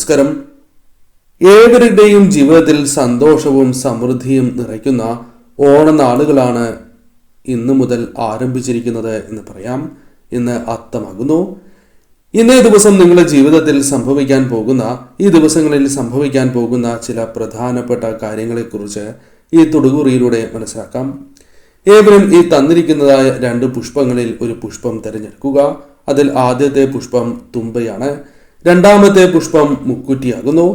നമസ്കാരം. ഏവരുടെയും ജീവിതത്തിൽ സന്തോഷവും സമൃദ്ധിയും നിറയ്ക്കുന്ന ഓണനാളുകളാണ് ഇന്നു മുതൽ ആരംഭിച്ചിരിക്കുന്നത് എന്ന് പറയാം. ഇന്ന് അത്തമാകുന്നു. ഇന്നേ ദിവസം നിങ്ങളുടെ ജീവിതത്തിൽ ഈ ദിവസങ്ങളിൽ സംഭവിക്കാൻ പോകുന്ന ചില പ്രധാനപ്പെട്ട കാര്യങ്ങളെക്കുറിച്ച് ഈ തൊടുകുറിയിലൂടെ മനസ്സിലാക്കാം. ഏവരും ഈ തന്നിരിക്കുന്നതായ 2 പുഷ്പങ്ങളിൽ ഒരു പുഷ്പം തിരഞ്ഞെടുക്കുക. അതിൽ ആദ്യത്തെ പുഷ്പം തുമ്പയാണ്, രണ്ടാമത്തെ പുഷ്പം മുക്കുറ്റിയാകുന്നു.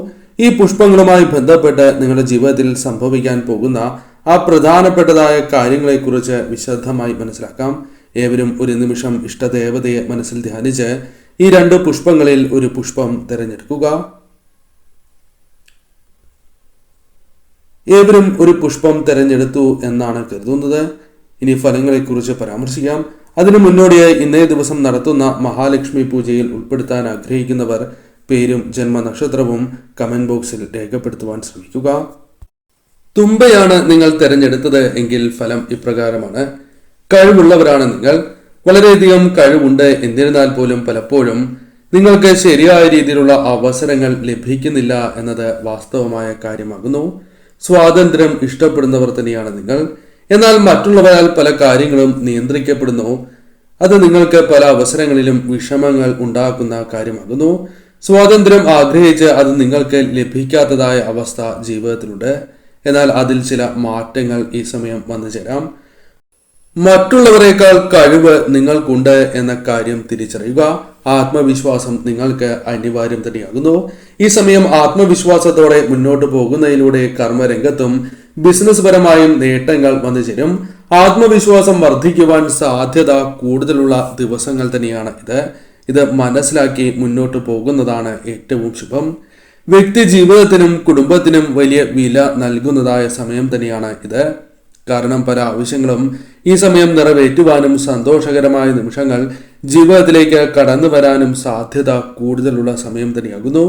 ഈ പുഷ്പങ്ങളുമായി ബന്ധപ്പെട്ട് നിങ്ങളുടെ ജീവിതത്തിൽ സംഭവിക്കാൻ പോകുന്ന ആ പ്രധാനപ്പെട്ടതായ കാര്യങ്ങളെക്കുറിച്ച് വിശദമായി മനസ്സിലാക്കാം. ഏവരും ഒരു നിമിഷം ഇഷ്ടദേവതയെ മനസ്സിൽ ധ്യാനിച്ച് ഈ 2 പുഷ്പങ്ങളിൽ ഒരു പുഷ്പം തിരഞ്ഞെടുക്കുക. ഏവരും ഒരു പുഷ്പം തിരഞ്ഞെടുത്തു എന്നാണ് കരുതുന്നത്. ഇനി ഫലങ്ങളെക്കുറിച്ച് പരാമർശിക്കാം. അതിനു മുന്നോടിയായി ഇന്നേ ദിവസം നടത്തുന്ന മഹാലക്ഷ്മി പൂജയിൽ ഉൾപ്പെടുത്താൻ ആഗ്രഹിക്കുന്നവർ പേരും ജന്മനക്ഷത്രവും കമന്റ് ബോക്സിൽ രേഖപ്പെടുത്തുവാൻ ശ്രമിക്കുക. തുമ്പയാണ് നിങ്ങൾ തിരഞ്ഞെടുത്തത് എങ്കിൽ ഫലം ഇപ്രകാരമാണ്. കഴിവുള്ളവരാണ് നിങ്ങൾ. വളരെയധികം കഴിവുണ്ട്. എന്നിരുന്നാൽ പോലും പലപ്പോഴും നിങ്ങൾക്ക് ശരിയായ രീതിയിലുള്ള അവസരങ്ങൾ ലഭിക്കുന്നില്ല എന്നത് വാസ്തവമായ കാര്യമാകുന്നു. സ്വാതന്ത്ര്യം ഇഷ്ടപ്പെടുന്നവർ തന്നെയാണ് നിങ്ങൾ. എന്നാൽ മറ്റുള്ളവരാൽ പല കാര്യങ്ങളും നിയന്ത്രിക്കപ്പെടുന്നു. അത് നിങ്ങൾക്ക് പല അവസരങ്ങളിലും വിഷമങ്ങൾ ഉണ്ടാക്കുന്ന കാര്യമാകുന്നു. സ്വാതന്ത്ര്യം ആഗ്രഹിച്ച് അത് നിങ്ങൾക്ക് ലഭിക്കാത്തതായ അവസ്ഥ ജീവിതത്തിലുണ്ട്. എന്നാൽ അതിൽ ചില മാറ്റങ്ങൾ ഈ സമയം വന്നു ചേരാം. മറ്റുള്ളവരെക്കാൾ കഴിവ് നിങ്ങൾക്കുണ്ട് എന്ന കാര്യം തിരിച്ചറിയുക. ആത്മവിശ്വാസം നിങ്ങൾക്ക് അനിവാര്യം തന്നെയാകുന്നു. ഈ സമയം ആത്മവിശ്വാസത്തോടെ മുന്നോട്ട് പോകുന്നതിലൂടെ കർമ്മരംഗത്തും ബിസിനസ് പരമായും നേട്ടങ്ങൾ വന്നു ചേരും. ആത്മവിശ്വാസം വർദ്ധിക്കുവാൻ സാധ്യത കൂടുതലുള്ള ദിവസങ്ങൾ തന്നെയാണ് ഇത് മനസ്സിലാക്കി മുന്നോട്ട് പോകുന്നതാണ് ഏറ്റവും ശുഭം. വ്യക്തി ജീവിതത്തിനും കുടുംബത്തിനും വലിയ വില നൽകുന്നതായ സമയം തന്നെയാണ് ഇത്. കാരണം പല ആവശ്യങ്ങളും ഈ സമയം നിറവേറ്റുവാനും സന്തോഷകരമായ നിമിഷങ്ങൾ ജീവിതത്തിലേക്ക് കടന്നു വരാനും സാധ്യത കൂടുതലുള്ള സമയം തന്നെയാകുന്നു.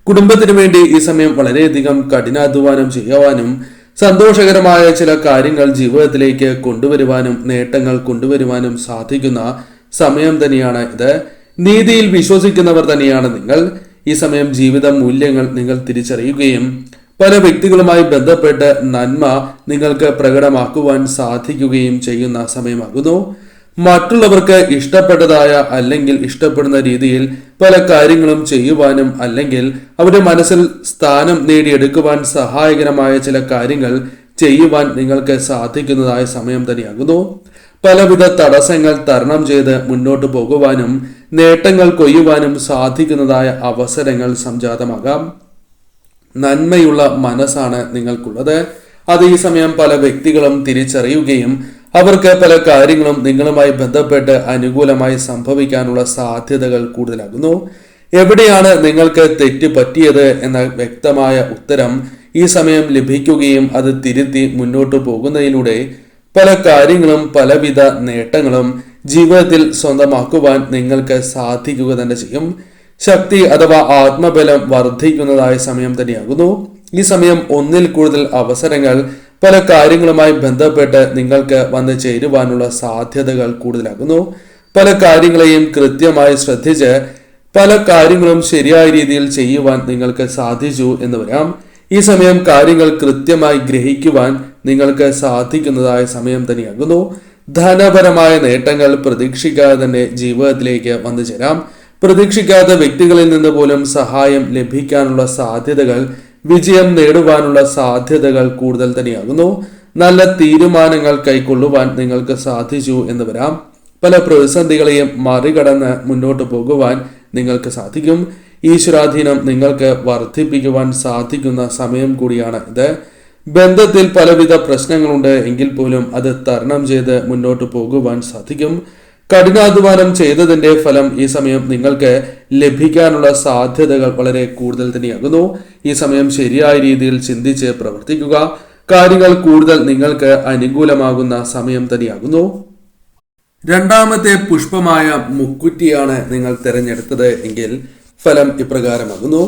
കുടുംബത്തിനു വേണ്ടി ഈ സമയം വളരെയധികം കഠിനാധ്വാനം ചെയ്യുവാനും സന്തോഷകരമായ ചില കാര്യങ്ങൾ ജീവിതത്തിലേക്ക് കൊണ്ടുവരുവാനും നേട്ടങ്ങൾ കൊണ്ടുവരുവാനും സാധിക്കുന്ന സമയം തന്നെയാണ് ഇത്. നീതിയിൽ വിശ്വസിക്കുന്നവർ തന്നെയാണ് നിങ്ങൾ. ഈ സമയം ജീവിത മൂല്യങ്ങൾ നിങ്ങൾ തിരിച്ചറിയുകയും പല വ്യക്തികളുമായി ബന്ധപ്പെട്ട് നന്മ നിങ്ങൾക്ക് പ്രകടമാക്കുവാൻ സാധിക്കുകയും ചെയ്യുന്ന സമയമാകുന്നു. മറ്റുള്ളവർക്ക് ഇഷ്ടപ്പെട്ടതായ അല്ലെങ്കിൽ ഇഷ്ടപ്പെടുന്ന രീതിയിൽ പല കാര്യങ്ങളും ചെയ്യുവാനും അല്ലെങ്കിൽ അവരുടെ മനസ്സിൽ സ്ഥാനം നേടിയെടുക്കുവാൻ സഹായകരമായ ചില കാര്യങ്ങൾ ചെയ്യുവാൻ നിങ്ങൾക്ക് സാധിക്കുന്നതായ സമയം തന്നെയാകുന്നു. പലവിധ തടസ്സങ്ങൾ തരണം ചെയ്ത് മുന്നോട്ട് പോകുവാനും നേട്ടങ്ങൾ കൊയ്യുവാനും സാധിക്കുന്നതായ അവസരങ്ങൾ സംജാതമാകാം. നന്മയുള്ള മനസ്സാണ് നിങ്ങൾക്കുള്ളത്. അത് ഈ സമയം പല വ്യക്തികളും തിരിച്ചറിയുകയും അവർക്ക് പല കാര്യങ്ങളും നിങ്ങളുമായി ബന്ധപ്പെട്ട് അനുകൂലമായി സംഭവിക്കാനുള്ള സാധ്യതകൾ കൂടുതലാകുന്നു. എവിടെയാണ് നിങ്ങൾക്ക് തെറ്റ് പറ്റിയത് എന്ന വ്യക്തമായ ഉത്തരം ഈ സമയം ലഭിക്കുകയും അത് തിരുത്തി മുന്നോട്ട് പോകുന്നതിലൂടെ പല കാര്യങ്ങളും പലവിധ നേട്ടങ്ങളും ജീവിതത്തിൽ സ്വന്തമാക്കുവാൻ നിങ്ങൾക്ക് സാധിക്കുക തന്നെ ചെയ്യും. ശക്തി അഥവാ ആത്മബലം വർദ്ധിക്കുന്നതായ സമയം തന്നെയാകുന്നു. ഈ സമയം ഒന്നിൽ കൂടുതൽ അവസരങ്ങൾ പല കാര്യങ്ങളുമായി ബന്ധപ്പെട്ട് നിങ്ങൾക്ക് വന്നു ചേരുവാനുള്ള സാധ്യതകൾ കൂടുതലാകുന്നു. പല കാര്യങ്ങളെയും കൃത്യമായി ശ്രദ്ധിച്ച് പല കാര്യങ്ങളും ശരിയായ രീതിയിൽ ചെയ്യുവാൻ നിങ്ങൾക്ക് സാധിച്ചു എന്ന് വരാം. ഈ സമയം കാര്യങ്ങൾ കൃത്യമായി ഗ്രഹിക്കുവാൻ നിങ്ങൾക്ക് സാധിക്കുന്നതായ സമയം തന്നെയാകുന്നു. ധനപരമായ നേട്ടങ്ങൾ പ്രതീക്ഷിക്കാതെ തന്നെ ജീവിതത്തിലേക്ക് വന്നു ചേരാം. പ്രതീക്ഷിക്കാത്ത വ്യക്തികളിൽ നിന്ന് പോലും സഹായം ലഭിക്കാനുള്ള സാധ്യതകൾ, വിജയം നേടുവാനുള്ള സാധ്യതകൾ കൂടുതൽ തന്നെയാകുന്നു. നല്ല തീരുമാനങ്ങൾ കൈക്കൊള്ളുവാൻ നിങ്ങൾക്ക് സാധിച്ചു എന്ന് വരാം. പല പ്രതിസന്ധികളെയും മറികടന്ന് മുന്നോട്ട് പോകുവാൻ നിങ്ങൾക്ക് സാധിക്കും. ഈശ്വരാധീനം നിങ്ങൾക്ക് വർദ്ധിപ്പിക്കുവാൻ സാധിക്കുന്ന സമയം കൂടിയാണ് ഇത്. ബന്ധത്തിൽ പലവിധ പ്രശ്നങ്ങളുണ്ട് എങ്കിൽ പോലും അത് തരണം ചെയ്ത് മുന്നോട്ട് പോകുവാൻ സാധിക്കും. കഠിനാധ്വാനം ചെയ്തതിന്റെ ഫലം ഈ സമയം നിങ്ങൾക്ക് ലഭിക്കാനുള്ള സാധ്യതകൾ വളരെ കൂടുതൽ തന്നെയാകുന്നു. ഈ സമയം ശരിയായ രീതിയിൽ ചിന്തിച്ച് പ്രവർത്തിക്കുക. കാര്യങ്ങൾ കൂടുതൽ നിങ്ങൾക്ക് അനുകൂലമാകുന്ന സമയം തന്നെയാകുന്നു. രണ്ടാമത്തെ പുഷ്പമായ മുക്കുറ്റിയാണ് നിങ്ങൾ തിരഞ്ഞെടുത്തത് എങ്കിൽ ഫലം ഇപ്രകാരമാകുന്നു.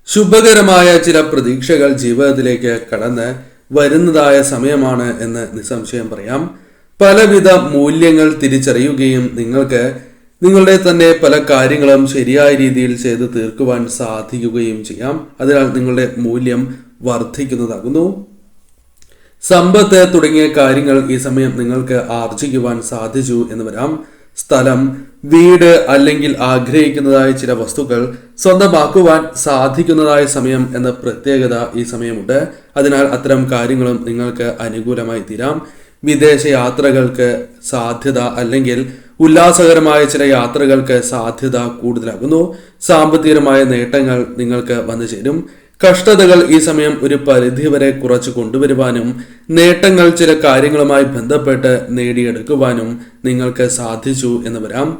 ശുഭകരമായ ചില പ്രതീക്ഷകൾ ജീവിതത്തിലേക്ക് കടന്ന് വരുന്നതായ സമയമാണ് എന്ന് നിസ്സംശയം പറയാം. പലവിധ മൂല്യങ്ങൾ തിരിച്ചറിയുകയും നിങ്ങൾക്ക് നിങ്ങളുടെ തന്നെ പല കാര്യങ്ങളും ശരിയായ രീതിയിൽ ചെയ്ത് തീർക്കുവാൻ സാധിക്കുകയും ചെയ്യാം. അതിനാൽ നിങ്ങളുടെ മൂല്യം വർദ്ധിക്കുന്നതാകുന്നു. സമ്പത്ത് തുടങ്ങിയ കാര്യങ്ങൾ ഈ സമയം നിങ്ങൾക്ക് ആർജിക്കുവാൻ സാധിച്ചു എന്ന് വരാം. സ്ഥലം, വീട് അല്ലെങ്കിൽ ആഗ്രഹിക്കുന്നതായ ചില വസ്തുക്കൾ സ്വന്തമാക്കുവാൻ സാധിക്കുന്നതായ സമയം എന്ന പ്രത്യേകത ഈ സമയമുണ്ട്. അതിനാൽ അത്തരം കാര്യങ്ങളും നിങ്ങൾക്ക് അനുകൂലമായി തീരാം. വിദേശ യാത്രകൾക്ക് സാധ്യത അല്ലെങ്കിൽ ഉല്ലാസകരമായ ചില യാത്രകൾക്ക് സാധ്യത കൂടുതലാകുന്നു. സാമ്പത്തികമായ നേട്ടങ്ങൾ നിങ്ങൾക്ക് വന്നു ചേരും. കഷ്ടതകൾ ഈ സമയം ഒരു പരിധിവരെ കുറച്ച് കൊണ്ടുവരുവാനും നേട്ടങ്ങൾ ചില കാര്യങ്ങളുമായി ബന്ധപ്പെട്ട് നേടിയെടുക്കുവാനും നിങ്ങൾക്ക് സാധിച്ചു എന്ന് വരാം.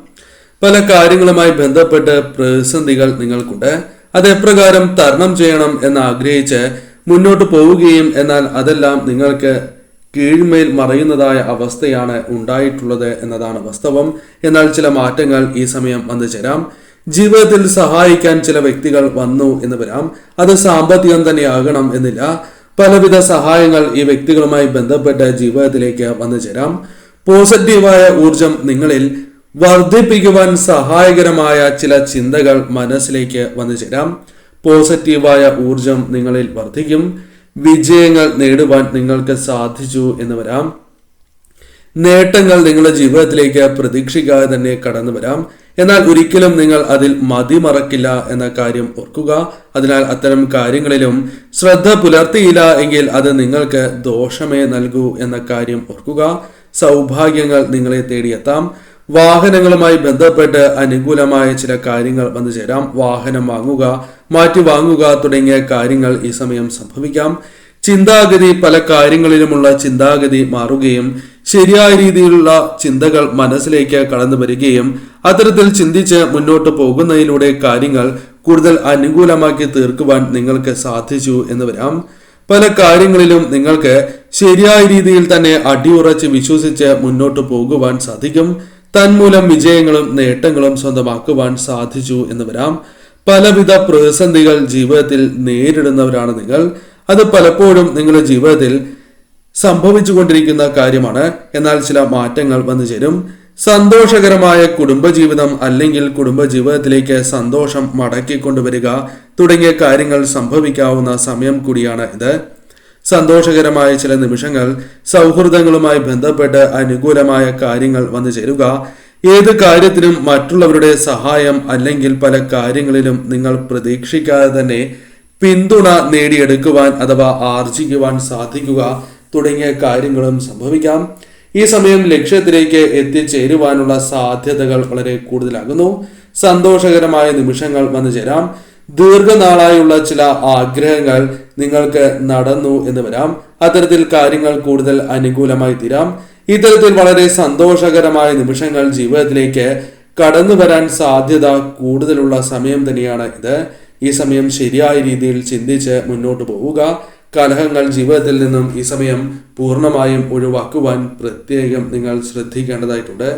പല കാര്യങ്ങളുമായി ബന്ധപ്പെട്ട് പ്രതിസന്ധികൾ നിങ്ങൾക്കുണ്ട്. അത് എപ്രകാരം തരണം ചെയ്യണം എന്ന് ആഗ്രഹിച്ച് മുന്നോട്ട് പോവുകയും എന്നാൽ അതെല്ലാം നിങ്ങൾക്ക് കീഴ്മേൽ മറയുന്നതായ അവസ്ഥയാണ് ഉണ്ടായിട്ടുള്ളത് എന്നതാണ് വാസ്തവം. എന്നാൽ ചില മാറ്റങ്ങൾ ഈ സമയം വന്നു ചേരാം. ജീവിതത്തിൽ സഹായിക്കാൻ ചില വ്യക്തികൾ വന്നു എന്ന് വരാം. അത് സാമ്പത്തികം തന്നെ ആകണം എന്നില്ല. പലവിധ സഹായങ്ങൾ ഈ വ്യക്തികളുമായി ബന്ധപ്പെട്ട് ജീവിതത്തിലേക്ക് വന്നു ചേരാം. പോസിറ്റീവായ ഊർജം നിങ്ങളിൽ വർദ്ധിപ്പിക്കുവാൻ സഹായകരമായ ചില ചിന്തകൾ മനസ്സിലേക്ക് വന്നു ചേരാം. പോസിറ്റീവായ ഊർജം നിങ്ങളിൽ വർദ്ധിക്കും. വിജയങ്ങൾ നേടുവാൻ നിങ്ങൾക്ക് സാധിച്ചു എന്ന് വരാം. നേട്ടങ്ങൾ നിങ്ങളുടെ ജീവിതത്തിലേക്ക് പ്രതീക്ഷിക്കാതെ തന്നെ കടന്നു വരാം. എന്നാൽ ഒരിക്കലും നിങ്ങൾ അതിൽ മതിമറക്കില്ല എന്ന കാര്യം ഓർക്കുക. അതിനാൽ അത്തരം കാര്യങ്ങളിലും ശ്രദ്ധ പുലർത്തിയില്ല എങ്കിൽ അത് നിങ്ങൾക്ക് ദോഷമേ നൽകൂ എന്ന കാര്യം ഓർക്കുക. സൗഭാഗ്യങ്ങൾ നിങ്ങളെ തേടിയെത്താം. വാഹനങ്ങളുമായി ബന്ധപ്പെട്ട് അനുകൂലമായ ചില കാര്യങ്ങൾ വന്നു ചേരാം. വാഹനം വാങ്ങുക, മാറ്റി വാങ്ങുക തുടങ്ങിയ കാര്യങ്ങൾ ഈ സമയം സംഭവിക്കാം. ചിന്താഗതി, പല കാര്യങ്ങളിലുമുള്ള ചിന്താഗതി മാറുകയും ശരിയായ രീതിയിലുള്ള ചിന്തകൾ മനസ്സിലേക്ക് കടന്നു വരികയും അത്തരത്തിൽ ചിന്തിച്ച് മുന്നോട്ട് പോകുന്നതിലൂടെ കാര്യങ്ങൾ കൂടുതൽ അനുകൂലമാക്കി തീർക്കുവാൻ നിങ്ങൾക്ക് സാധിച്ചു എന്ന് വരാം. പല കാര്യങ്ങളിലും നിങ്ങൾക്ക് ശരിയായ രീതിയിൽ തന്നെ അടിയുറച്ച് വിശ്വസിച്ച് മുന്നോട്ട് പോകുവാൻ സാധിക്കും. തന്മൂലം വിജയങ്ങളും നേട്ടങ്ങളും സ്വന്തമാക്കുവാൻ സാധിച്ചു എന്ന് വരാം. പലവിധ പ്രതിസന്ധികൾ ജീവിതത്തിൽ നേരിടുന്നവരാണ് നിങ്ങൾ. അത് പലപ്പോഴും നിങ്ങളുടെ ജീവിതത്തിൽ സംഭവിച്ചുകൊണ്ടിരിക്കുന്ന കാര്യമാണ്. എന്നാൽ ചില മാറ്റങ്ങൾ വന്നു ചേരും. സന്തോഷകരമായ കുടുംബജീവിതം അല്ലെങ്കിൽ കുടുംബജീവിതത്തിലേക്ക് സന്തോഷം മടക്കിക്കൊണ്ടുവരിക തുടങ്ങിയ കാര്യങ്ങൾ സംഭവിക്കാവുന്ന സമയം കൂടിയാണ് ഇത്. സന്തോഷകരമായ ചില നിമിഷങ്ങൾ, സൗഹൃദങ്ങളുമായി ബന്ധപ്പെട്ട് അനുകൂലമായ കാര്യങ്ങൾ വന്നു ചേരുക. ഏത് കാര്യത്തിനും മറ്റുള്ളവരുടെ സഹായം അല്ലെങ്കിൽ പല കാര്യങ്ങളിലും നിങ്ങൾ പ്രതീക്ഷിക്കാതെ തന്നെ പിന്തുണ നേടിയെടുക്കുവാൻ അഥവാ ആർജിക്കുവാൻ സാധിക്കുക തുടങ്ങിയ കാര്യങ്ങളും സംഭവിക്കാം. ഈ സമയം ലക്ഷ്യത്തിലേക്ക് എത്തിച്ചേരുവാനുള്ള സാധ്യതകൾ വളരെ കൂടുതലാകുന്നു. സന്തോഷകരമായ നിമിഷങ്ങൾ വന്നു ചേരാം. ദീർഘനാളായുള്ള ചില ആഗ്രഹങ്ങൾ നിങ്ങൾക്ക് നടന്നു എന്ന് വരാം. അത്തരത്തിൽ കാര്യങ്ങൾ കൂടുതൽ അനുകൂലമായി തീരാം. ഇത്തരത്തിൽ വളരെ സന്തോഷകരമായ നിമിഷങ്ങൾ ജീവിതത്തിലേക്ക് കടന്നു വരാൻ സാധ്യത കൂടുതലുള്ള സമയം തന്നെയാണ് ഇത്. ഈ സമയം ശരിയായ രീതിയിൽ ചിന്തിച്ച് മുന്നോട്ട് പോവുക. കലഹങ്ങൾ ജീവിതത്തിൽ നിന്നും ഈ സമയം പൂർണ്ണമായും ഒഴിവാക്കുവാൻ പ്രത്യേകം നിങ്ങൾ ശ്രദ്ധിക്കേണ്ടതായിട്ടുണ്ട്.